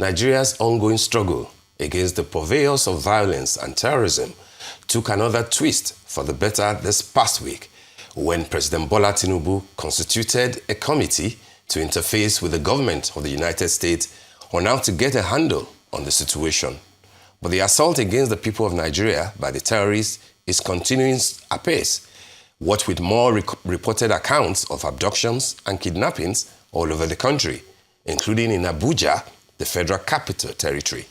Nigeria's ongoing struggle against the purveyors of violence and terrorism took another twist for the better this past week when President Bola Tinubu constituted a committee to interface with the government of the United States on how to get a handle on the situation. But the assault against the people of Nigeria by the terrorists is continuing apace, what with more reported accounts of abductions and kidnappings all over the country, including in Abuja, the Federal Capital Territory.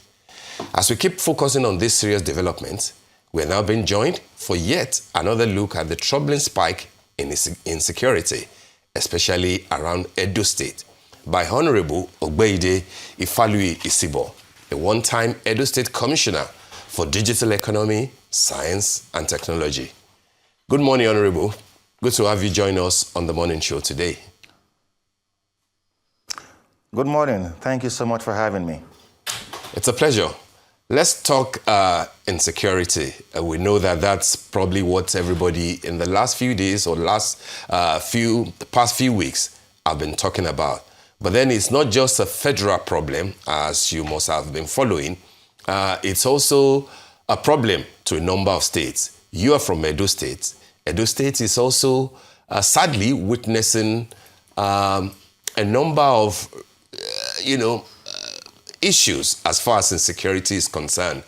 As we keep focusing on these serious developments, we are now being joined for yet another look at the troubling spike in insecurity, especially around Edo State, by Honorable Ogbeide Ifaluyi-Isibor, a one-time Edo State Commissioner for Digital Economy, Science and Technology. Good morning, Honorable. Good to have you join us on the morning show today. Good morning. Thank you so much for having me. It's a pleasure. Let's talk insecurity. We know that that's probably what everybody in the last few days or the past few weeks have been talking about. But then it's not just a federal problem, as you must have been following. It's also a problem to a number of states. You are from Edo State. Edo State is also sadly witnessing a number of, issues as far as insecurity is concerned.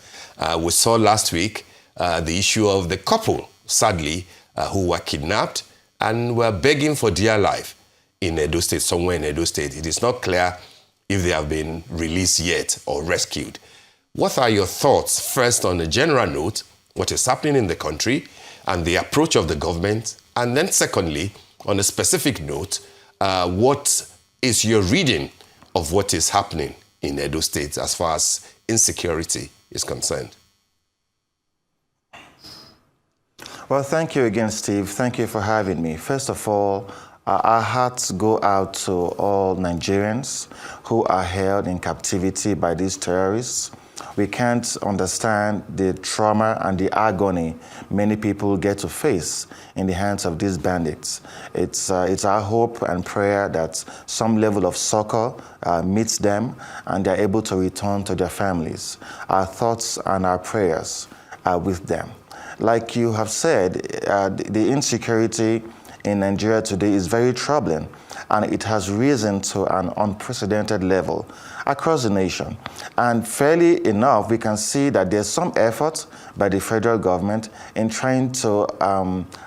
We saw last week the issue of the couple, sadly, who were kidnapped and were begging for dear life in Edo State, somewhere in Edo State. It is not clear if they have been released yet or rescued. What are your thoughts, first on a general note, what is happening in the country and the approach of the government? And then secondly, on a specific note, what is your reading of what is happening in Edo State as far as insecurity is concerned? Well, thank you again, Steve. Thank you for having me. First of all, our hearts go out to all Nigerians who are held in captivity by these terrorists. We can't understand the trauma and the agony many people get to face in the hands of these bandits. It's our hope and prayer that some level of succor meets them and they're able to return to their families. Our thoughts and our prayers are with them. Like you have said, the insecurity in Nigeria today is very troubling, and it has risen to an unprecedented level across the nation. And fairly enough, we can see that there's some effort by the federal government in trying to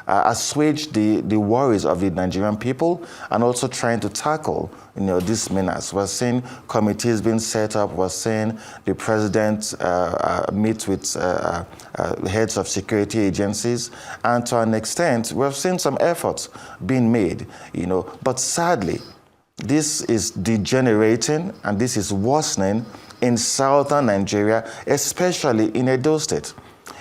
assuage the worries of the Nigerian people and also trying to tackle these menace. We're seeing committees being set up. We're seeing the president meet with heads of security agencies, and to an extent, we've seen some efforts being made. But sadly, this is degenerating and this is worsening in southern Nigeria, especially in Edo State.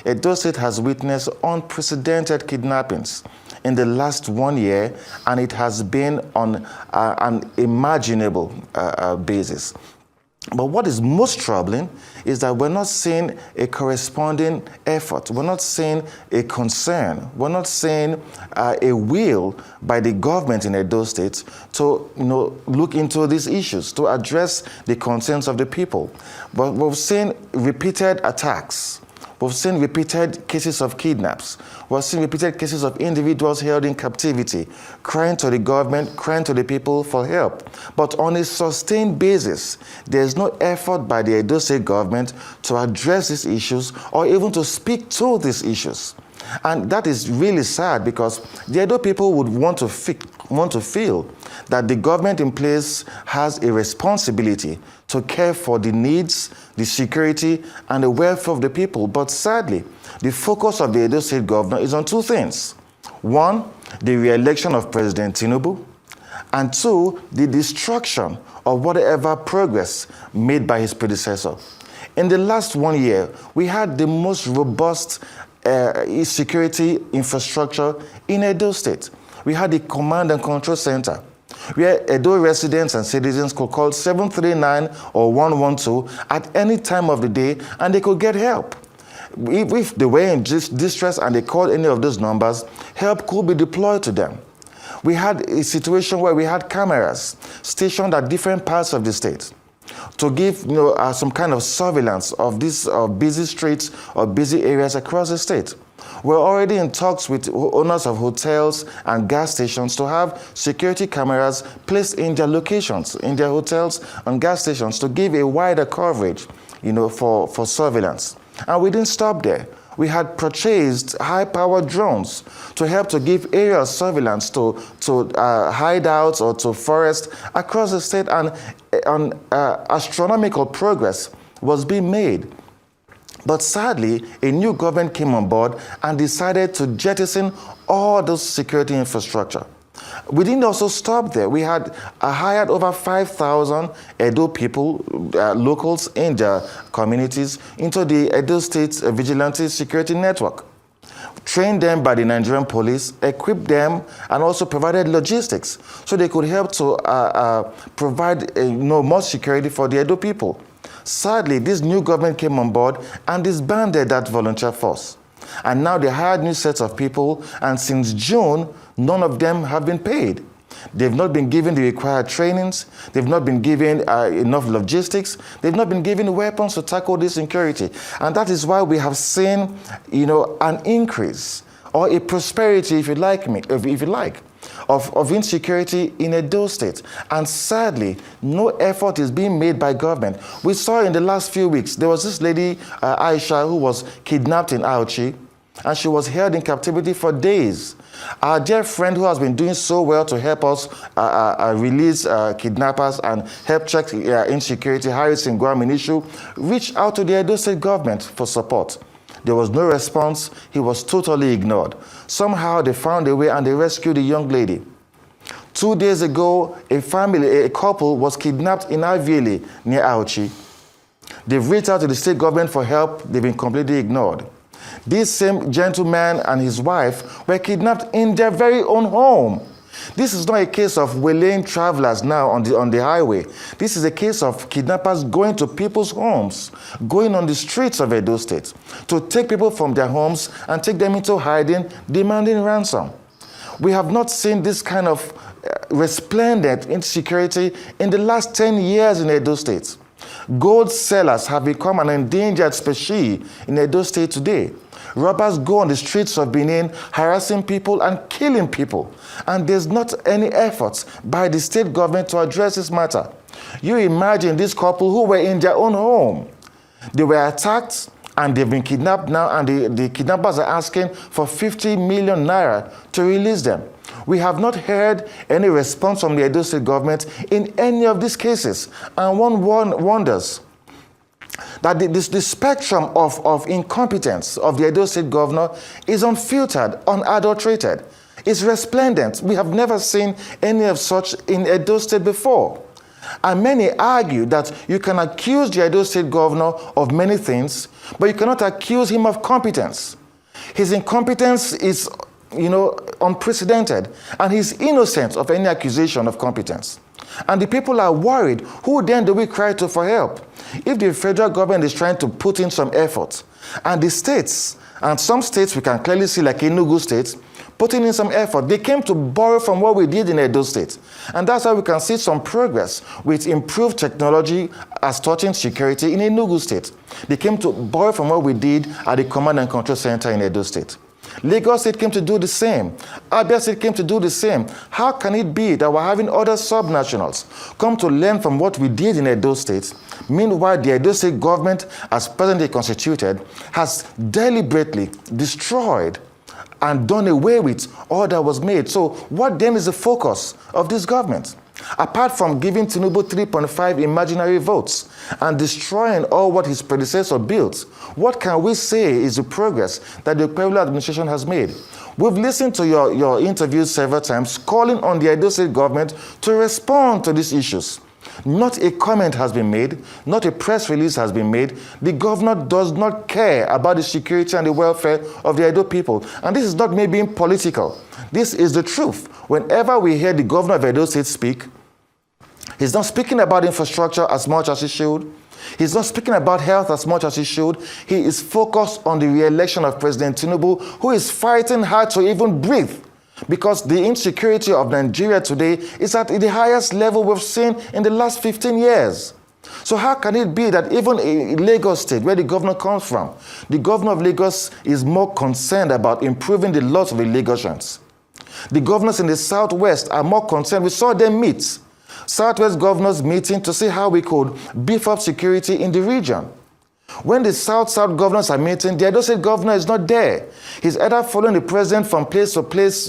Edo State has witnessed unprecedented kidnappings in the last 1 year, and it has been on an unimaginable basis. But what is most troubling is that we're not seeing a corresponding effort. We're not seeing a concern. We're not seeing a will by the government in Edo State to look into these issues, to address the concerns of the people. But we've seen repeated attacks. We've seen repeated cases of kidnaps. We've seen repeated cases of individuals held in captivity, crying to the government, crying to the people for help. But on a sustained basis, there's no effort by the Edo State government to address these issues or even to speak to these issues. And that is really sad, because the Edo people would want to feel that the government in place has a responsibility to care for the needs, the security, and the welfare of the people. But sadly, the focus of the Edo State governor is on two things. One, the re-election of President Tinubu, and two, the destruction of whatever progress made by his predecessor. In the last 1 year, we had the most robust security infrastructure in Edo State. We had the command and control center, where Edo residents and citizens could call 739 or 112 at any time of the day, and they could get help. If they were in distress and they called any of those numbers, help could be deployed to them. We had a situation where we had cameras stationed at different parts of the state. to give some kind of surveillance of these busy streets or busy areas across the state. We're already in talks with owners of hotels and gas stations to have security cameras placed in their locations, in their hotels and gas stations, to give a wider coverage, for surveillance. And we didn't stop there. We had purchased high-powered drones to help to give aerial surveillance to hideouts or to forests across the state, and astronomical progress was being made. But sadly, a new government came on board and decided to jettison all those security infrastructure. We didn't also stop there. We had hired over 5,000 Edo people, locals in their communities, into the Edo State Vigilante security network. Trained them by the Nigerian police, equipped them, and also provided logistics so they could help to provide more security for the Edo people. Sadly, this new government came on board and disbanded that volunteer force. And now they hired new sets of people, and since June, none of them have been paid. They've not been given the required trainings. They've not been given enough logistics. They've not been given weapons to tackle this insecurity. And that is why we have seen, an increase or a prosperity, if you like, of insecurity in Edo State. And sadly, no effort is being made by government. We saw in the last few weeks, there was this lady, Aisha, who was kidnapped in Auchi, and she was held in captivity for days. Our dear friend, who has been doing so well to help us release kidnappers and help check insecurity, Harrison Gwaminishu, reached out to the Edo State government for support. There was no response. He was totally ignored. Somehow they found a way and they rescued the young lady. 2 days ago, a couple was kidnapped in Aviele near Auchi. They've reached out to the state government for help. They've been completely ignored. This same gentleman and his wife were kidnapped in their very own home. This is not a case of waylaying travelers now on the highway. This is a case of kidnappers going to people's homes, going on the streets of Edo State to take people from their homes and take them into hiding, demanding ransom. We have not seen this kind of resplendent insecurity in the last 10 years in Edo State. Gold sellers have become an endangered species in Edo State today. Robbers go on the streets of Benin, harassing people and killing people. And there's not any efforts by the state government to address this matter. You imagine this couple who were in their own home. They were attacked and they've been kidnapped now, and the kidnappers are asking for 50 million naira to release them. We have not heard any response from the Edo State government in any of these cases. And one wonders that the spectrum of incompetence of the Edo State governor is unfiltered, unadulterated. It's resplendent. We have never seen any of such in Edo State before. And many argue that you can accuse the Edo State governor of many things, but you cannot accuse him of competence. His incompetence is, unprecedented, and he's innocent of any accusation of competence. And the people are worried. Who then do we cry to for help? If the federal government is trying to put in some effort, and the states, and some states we can clearly see, like Enugu State, putting in some effort, they came to borrow from what we did in Edo State. And that's how we can see some progress with improved technology as touching security in Enugu State. They came to borrow from what we did at the Command and Control Center in Edo State. Lagos State came to do the same. Abia State came to do the same. How can it be that we're having other subnationals come to learn from what we did in Edo State? Meanwhile, the Edo State government, as presently constituted, has deliberately destroyed and done away with all that was made. So what then is the focus of this government? Apart from giving Tinubu 3.5 imaginary votes and destroying all what his predecessor built, what can we say is the progress that the Ogbeide administration has made? We've listened to your interviews several times calling on the Edo State government to respond to these issues. Not a comment has been made, not a press release has been made. The governor does not care about the security and the welfare of the Edo people. And this is not me being political. This is the truth. Whenever we hear the governor of Edo State speak, he's not speaking about infrastructure as much as he should. He's not speaking about health as much as he should. He is focused on the re-election of President Tinubu, who is fighting hard to even breathe, because the insecurity of Nigeria today is at the highest level we've seen in the last 15 years. So how can it be that even in Lagos State, where the governor comes from, the governor of Lagos is more concerned about improving the loss of the Lagosians? The governors in the Southwest are more concerned. We saw them meet. Southwest governors meeting to see how we could beef up security in the region. When the South governors are meeting, the Edo State governor is not there. He's either following the president from place to place,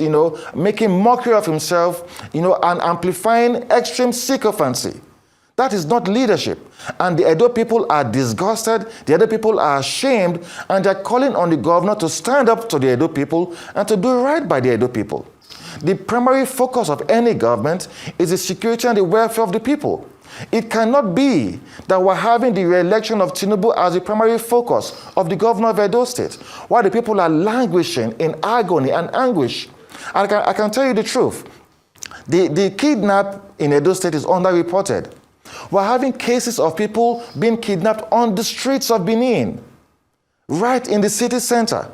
making mockery of himself, and amplifying extreme sycophancy. That is not leadership. And the Edo people are disgusted, the Edo people are ashamed, and they're calling on the governor to stand up to the Edo people and to do right by the Edo people. The primary focus of any government is the security and the welfare of the people. It cannot be that we're having the re-election of Tinubu as the primary focus of the governor of Edo State, while the people are languishing in agony and anguish. I can tell you the truth. The kidnap in Edo State is underreported. We're having cases of people being kidnapped on the streets of Benin, right in the city center.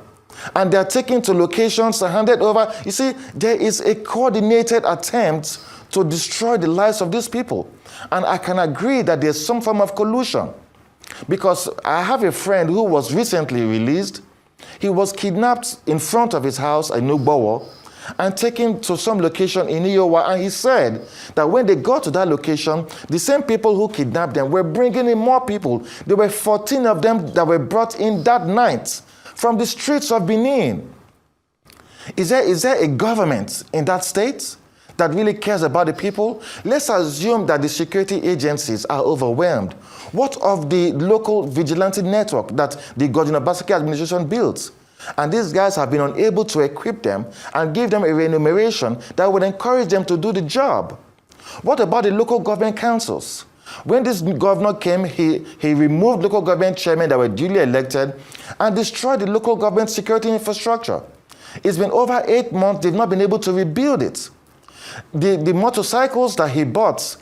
And they're taken to locations and handed over. You see, there is a coordinated attempt to destroy the lives of these people. And I can agree that there's some form of collusion. Because I have a friend who was recently released. He was kidnapped in front of his house in Ugbowo and taken to some location in Iowa. And he said that when they got to that location, the same people who kidnapped them were bringing in more people. There were 14 of them that were brought in that night from the streets of Benin. Is there a government in that state that really cares about the people? Let's assume that the security agencies are overwhelmed. What of the local vigilante network that the Godwin Obaseki administration built? And these guys have been unable to equip them and give them a remuneration that would encourage them to do the job. What about the local government councils? When this governor came, he removed local government chairmen that were duly elected and destroyed the local government security infrastructure. It's been over 8 months, they've not been able to rebuild it. The motorcycles that he bought,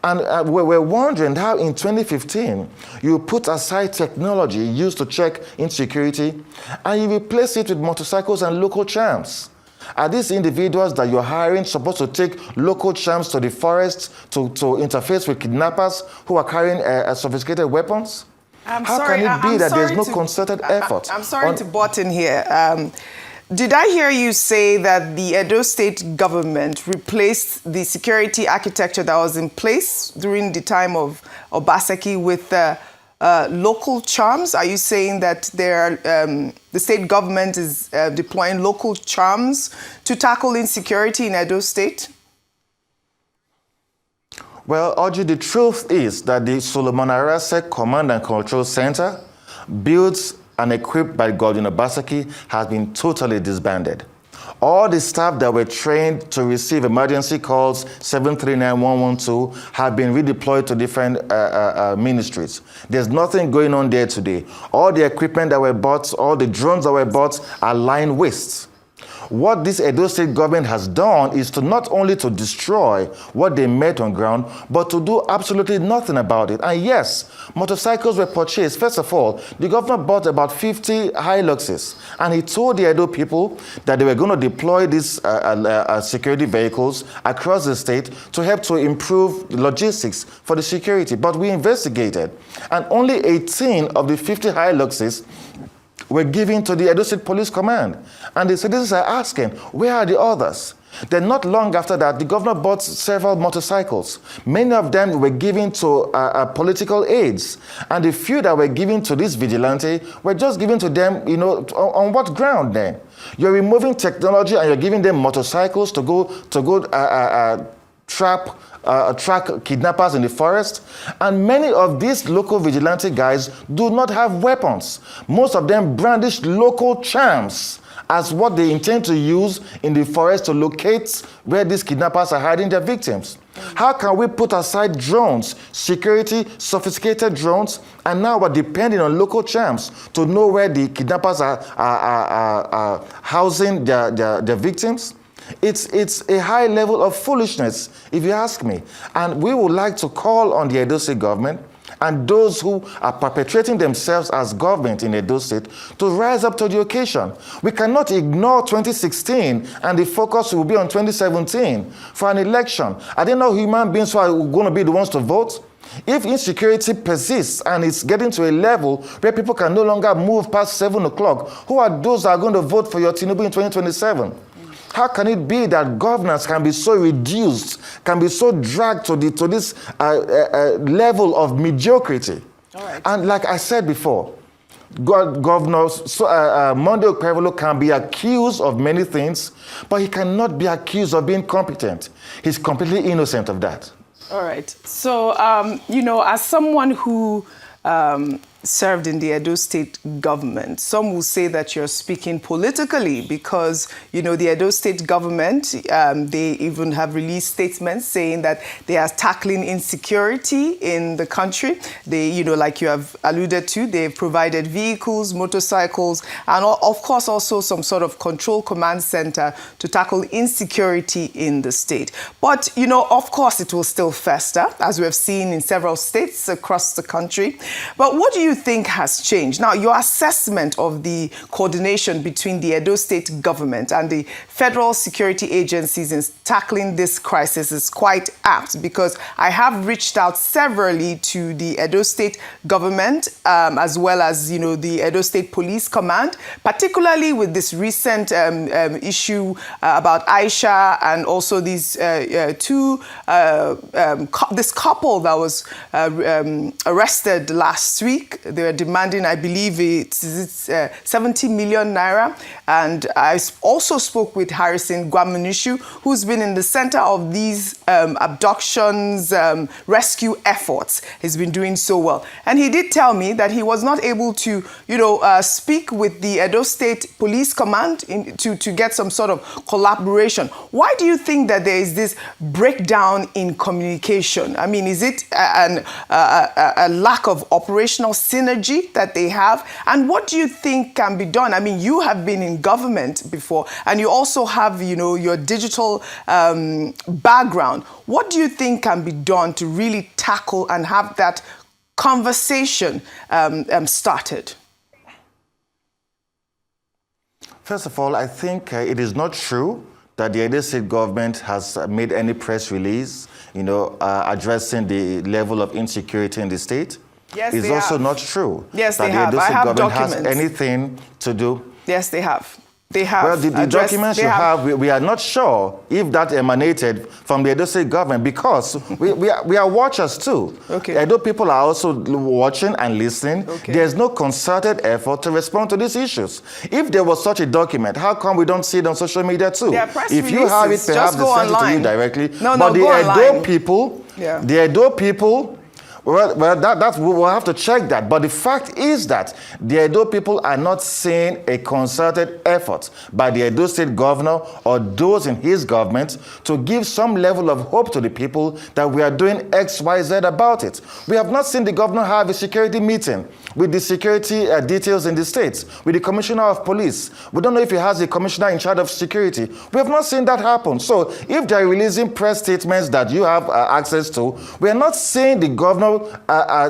and we're wondering how in 2015 you put aside technology used to check insecurity and you replace it with motorcycles and local charms. Are these individuals that you're hiring supposed to take local charms to the forest to interface with kidnappers who are carrying sophisticated weapons? How can it be that there's no concerted effort? I'm sorry to butt in here. Did I hear you say that the Edo State government replaced the security architecture that was in place during the time of Obaseki with local charms? Are you saying that the state government is deploying local charms to tackle insecurity in Edo State? Well, Audrey, the truth is that the Solomon Arase Command and Control Center, built and equipped by Godwin Obaseki, has been totally disbanded. All the staff that were trained to receive emergency calls 739-112 have been redeployed to different ministries. There's nothing going on there today. All the equipment that were bought, all the drones that were bought are lying waste. What this Edo State government has done is to not only to destroy what they met on ground, but to do absolutely nothing about it. And yes, motorcycles were purchased. First of all, the governor bought about 50 Hiluxes, and he told the Edo people that they were going to deploy these security vehicles across the state to help to improve logistics for the security. But we investigated, and only 18 of the 50 Hiluxes were given to the Edo State Police Command. And the citizens are asking, where are the others? Then not long after that, the governor bought several motorcycles. Many of them were given to political aides. And the few that were given to this vigilante were just given to them, on what ground then? You're removing technology and you're giving them motorcycles to go track kidnappers in the forest, and many of these local vigilante guys do not have weapons. Most of them brandish local charms as what they intend to use in the forest to locate where these kidnappers are hiding their victims. How can we put aside drones, security, sophisticated drones, and now we're depending on local charms to know where the kidnappers are housing their victims? It's a high level of foolishness, if you ask me. And we would like to call on the Edo State government and those who are perpetrating themselves as government in Edo State to rise up to the occasion. We cannot ignore 2016 and the focus will be on 2017 for an election. Are there no human beings who are going to be the ones to vote? If insecurity persists and it's getting to a level where people can no longer move past 7 o'clock, who are those that are going to vote for your Tinubu in 2027? How can it be that governance can be so reduced, can be so dragged to this level of mediocrity? All right. And like I said before, Governor Monday Okpebholo can be accused of many things, but he cannot be accused of being competent. He's completely innocent of that. All right. So, you know, as someone who served in the Edo State government, some will say that you're speaking politically because, you know, the Edo State government, they even have released statements saying that they are tackling insecurity in the country. They, you know, like you have alluded to, they've provided vehicles, motorcycles, and of course also some sort of control command center to tackle insecurity in the state. But, you know, of course it will still fester, as we have seen in several states across the country. But what do you think has changed? Now, your assessment of the coordination between the Edo State government and the federal security agencies in tackling this crisis is quite apt, because I have reached out severally to the Edo State government as well as, you know, the Edo State Police Command, particularly with this recent issue about Aisha and also these this couple that was arrested last week. They were demanding, I believe it's 70 million naira. And I also spoke with Harrison Gwaminishu, who's been in the center of these abductions, rescue efforts. He's been doing so well. And he did tell me that he was not able to, you know, speak with the Edo State Police Command to get some sort of collaboration. Why do you think that there is this breakdown in communication? I mean, is it a lack of operational synergy that they have? And what do you think can be done? I mean, you have been in government before, and you also have, you know, your digital background. What do you think can be done to really tackle and have that conversation started? First of all, I think it is not true that the Edo State government has made any press release, you know, addressing the level of insecurity in the state. Yes, it's also not true. Yes, that they the have. Edo State government documents. has anything to do. Yes, they have. They have. Well, the documents you have, we are not sure if that emanated from the Edo State government, because we are watchers too. Okay. Edo people are also watching and listening. Okay. There's no concerted effort to respond to these issues. If there was such a document, how come we don't see it on social media too? There are press if you have it, perhaps they send it to you directly. No, but the Edo people, the Edo people, well, we'll have to check that. But the fact is that the Edo people are not seeing a concerted effort by the Edo State governor or those in his government to give some level of hope to the people that we are doing X, Y, Z about it. We have not seen the governor have a security meeting with the security details in the states, with the commissioner of police. We don't know if he has a commissioner in charge of security. We have not seen that happen. So if they're releasing press statements that you have access to, we are not seeing the governor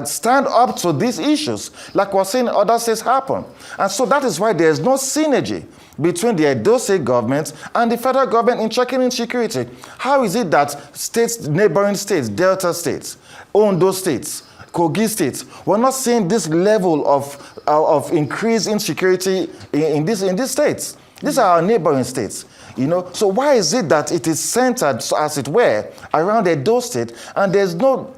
stand up to these issues like we're seeing other states happen. And so that is why there is no synergy between the Edo State government and the federal government in checking insecurity. How is it that states, neighboring states, Delta states, Ondo states, Kogi states, we're not seeing this level of increased insecurity in these states? These are our neighboring states. You know, so why is it that it is centered, as it were, around Edo State, and there's no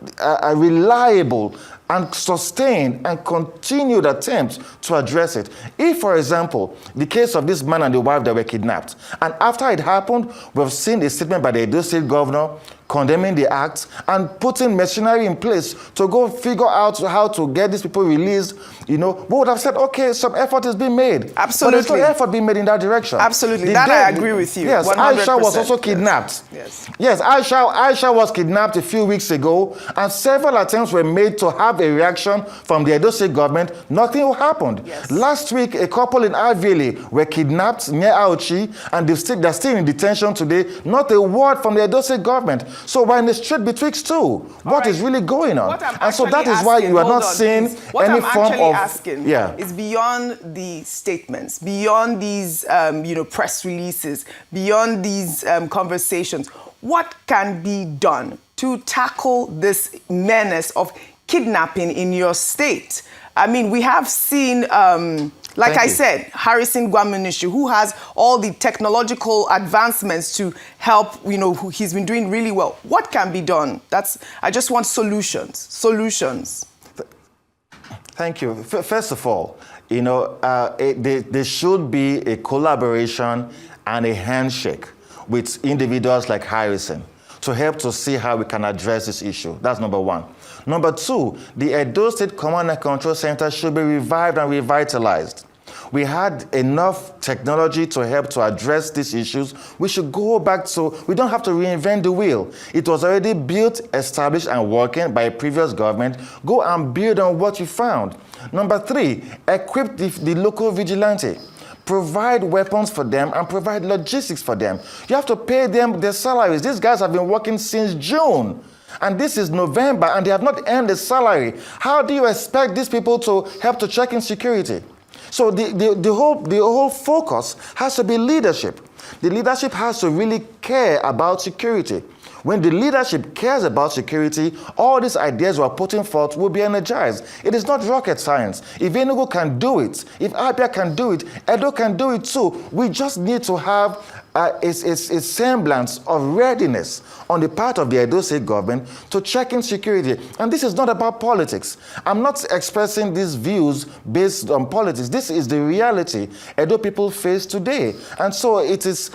reliable and sustained and continued attempt to address it? If, for example, the case of this man and the wife that were kidnapped, and after it happened, we've seen a statement by the Edo State governor condemning the act and putting machinery in place to go figure out how to get these people released, you know, we would have said, okay, some effort is being made. Absolutely. But there's no effort being made in that direction. Absolutely. I agree with you. Yes, 100%. Aisha was also kidnapped. Yes, Aisha was kidnapped a few weeks ago, and several attempts were made to have a reaction from the Edo State government. Nothing happened. Yes. Last week, a couple in Ivili were kidnapped near Auchi, and they're still in detention today. Not a word from the Edo State government. So we're in the street betwixt two. What is really going on? And so that is why you are not seeing any form of... Is beyond the statements, beyond these you know, press releases, beyond these conversations. what can be done to tackle this menace of kidnapping in your state? I mean, we have seen, like I said, Harrison Gwaminishi, who has all the technological advancements to help, he's been doing really well. What can be done? I just want solutions. Solutions. Thank you. First of all, there should be a collaboration and a handshake with individuals like Harrison to help to see how we can address this issue. That's number one. Number two, the Edo State Command and Control Center should be revived and revitalized. We had enough technology to help to address these issues. We should go back we don't have to reinvent the wheel. It was already built, established, and working by a previous government. Go and build on what you found. Number three, equip the local vigilante. Provide weapons for them and provide logistics for them. You have to pay them their salaries. These guys have been working since June. And this is November, and they have not earned a salary. How do you expect these people to help to check in security? So the whole focus has to be leadership. The leadership has to really care about security. When the leadership cares about security, all these ideas we're putting forth will be energized. It is not rocket science. If Enugu can do it, if Abia can do it, Edo can do it too. We just need to have a semblance of readiness on the part of the Edo State government to check in security. And this is not about politics. I'm not expressing these views based on politics. This is the reality Edo people face today. And so it is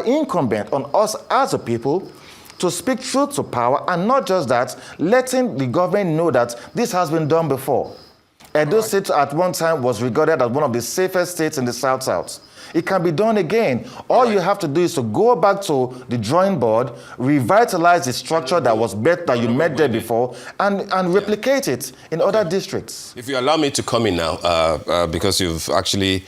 incumbent on us as a people to speak truth to power, and not just that, letting the government know that this has been done before. Edo State at one time was regarded as one of the safest states in the South-South. It can be done again. All you have to do is to go back to the drawing board, revitalize the structure that was better, that you met there before, and replicate it in other districts. If you allow me to come in now, because you've actually,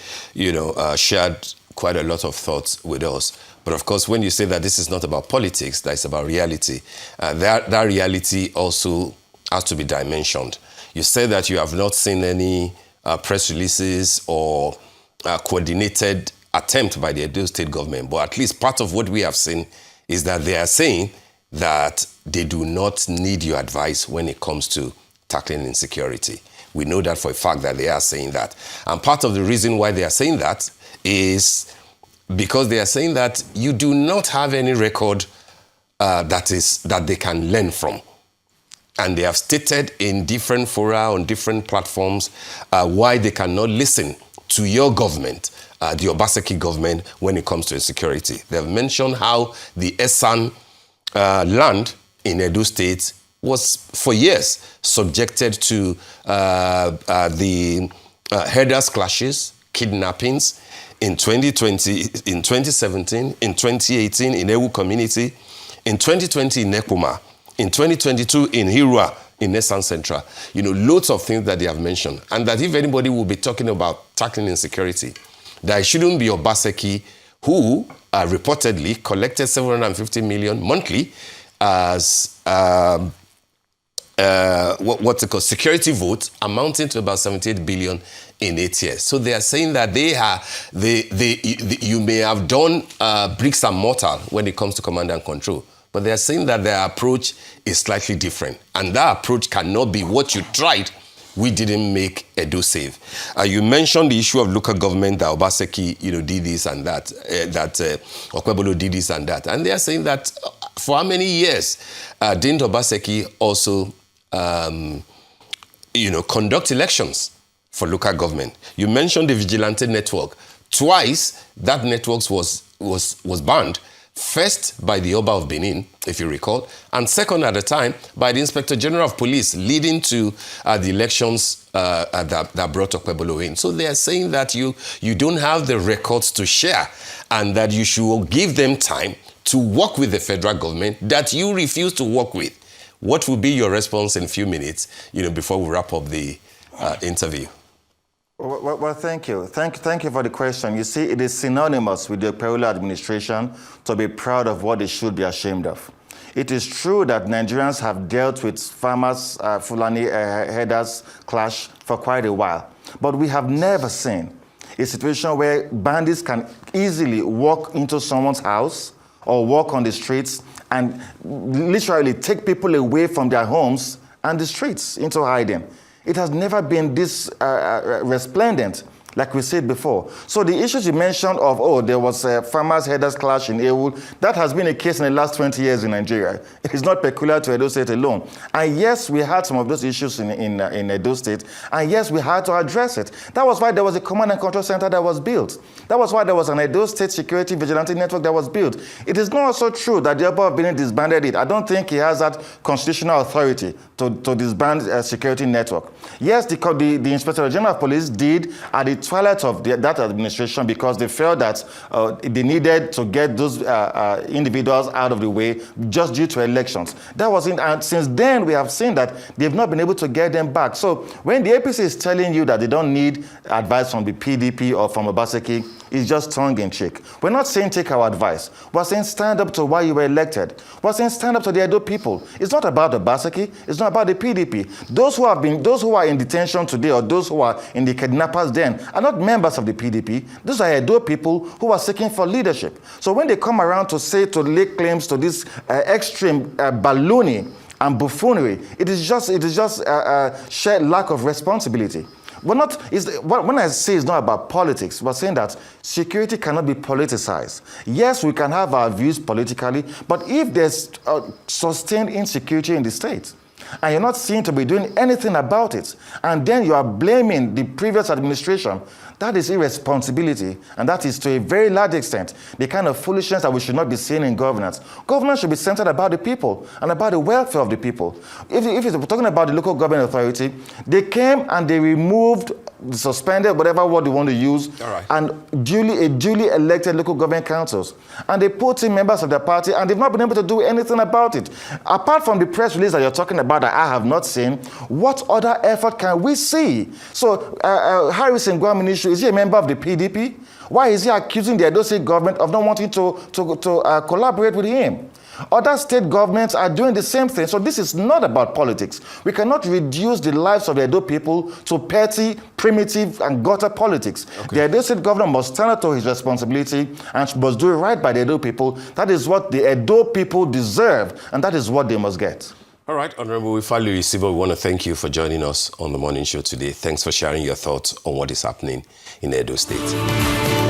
shared quite a lot of thoughts with us. But of course, when you say that this is not about politics, that it's about reality, that reality also has to be dimensioned. You said that you have not seen any press releases or coordinated attempt by the Edo State government, but at least part of what we have seen is that they are saying that they do not need your advice when it comes to tackling insecurity. We know that for a fact that they are saying that. And part of the reason why they are saying that is because they are saying that you do not have any record that they can learn from. And they have stated in different fora, on different platforms, why they cannot listen to your government, the Obaseki government, when it comes to insecurity. They've mentioned how the Esan land in Edo State was, for years, subjected to the herders clashes, kidnappings, in 2020, in 2017, in 2018 in Ewu community, in 2020 in Nekuma, in 2022 in Hirua, in Esan Central. Loads of things that they have mentioned. And that if anybody will be talking about tackling insecurity, that it shouldn't be Obaseki, who reportedly collected 750 million monthly as what's it called, security votes amounting to about 78 billion in 8 years. So they are saying that you may have done bricks and mortar when it comes to command and control, but they are saying that their approach is slightly different, and that approach cannot be what you tried. We didn't make Edo safe. You mentioned the issue of local government, that Obaseki, did this and that, that Okpebolo did this and that, and they are saying that for how many years didn't Obaseki also, conduct elections for local government? You mentioned the Vigilante network. Twice, that network was banned. First, by the Oba of Benin, if you recall, and second at the time, by the Inspector General of Police, leading to the elections that brought Okpebolo in. So they are saying that you don't have the records to share, and that you should give them time to work with the federal government that you refuse to work with. What will be your response in a few minutes, before we wrap up the interview? Well, thank you. Thank you for the question. You see, it is synonymous with the Okpebolo administration to be proud of what they should be ashamed of. It is true that Nigerians have dealt with farmers, Fulani herders clash for quite a while, but we have never seen a situation where bandits can easily walk into someone's house or walk on the streets and literally take people away from their homes and the streets into hiding. It has never been this resplendent, like we said before. So the issues you mentioned of, oh, there was a farmers' headers clash in Ewu, that has been a case in the last 20 years in Nigeria. It is not peculiar to Edo State alone. And yes, we had some of those issues in Edo State, and yes, we had to address it. That was why there was a command and control center that was built. That was why there was an Edo State security vigilante network that was built. It is not also true that the Oba of Benin disbanded it. I don't think he has that constitutional authority to disband a security network. Yes, the Inspector General of Police did at the twilight of that administration because they felt that they needed to get those individuals out of the way just due to elections. That was and since then we have seen that they've not been able to get them back. So when the APC is telling you that they don't need advice from the PDP or from Obaseki, it's just tongue-in-cheek. We're not saying take our advice. We're saying stand up to why you were elected. We're saying stand up to the Edo people. It's not about Obaseki. It's not about the PDP. Those who are in detention today or those who are in the kidnappers' den are not members of the PDP. Those are Edo people who are seeking for leadership. So when they come around to lay claims to this extreme ballooning and buffoonery, it is just a shared lack of responsibility. When I say it's not about politics, we're saying that security cannot be politicized. Yes, we can have our views politically, but if there's sustained insecurity in the state, and you're not seen to be doing anything about it, and then you are blaming the previous administration, that is irresponsibility, and that is to a very large extent the kind of foolishness that we should not be seeing in governance. Governance should be centered about the people and about the welfare of the people. If we're talking about the local government authority, they came and they removed, suspended, whatever word you want to use, and duly elected local government councils. And they put in members of their party, and they've not been able to do anything about it. Apart from the press release that you're talking about that I have not seen, what other effort can we see? So Harrison Gwaminishu, is he a member of the PDP? Why is he accusing the Edo State government of not wanting to collaborate with him? Other state governments are doing the same thing. So this is not about politics. We cannot reduce the lives of the Edo people to petty, primitive, and gutter politics. Okay. The Edo State governor must stand up to his responsibility and must do it right by the Edo people. That is what the Edo people deserve, and that is what they must get. All right, Honorable Ifaluyi-Isibor, we want to thank you for joining us on the morning show today. Thanks for sharing your thoughts on what is happening in Edo State.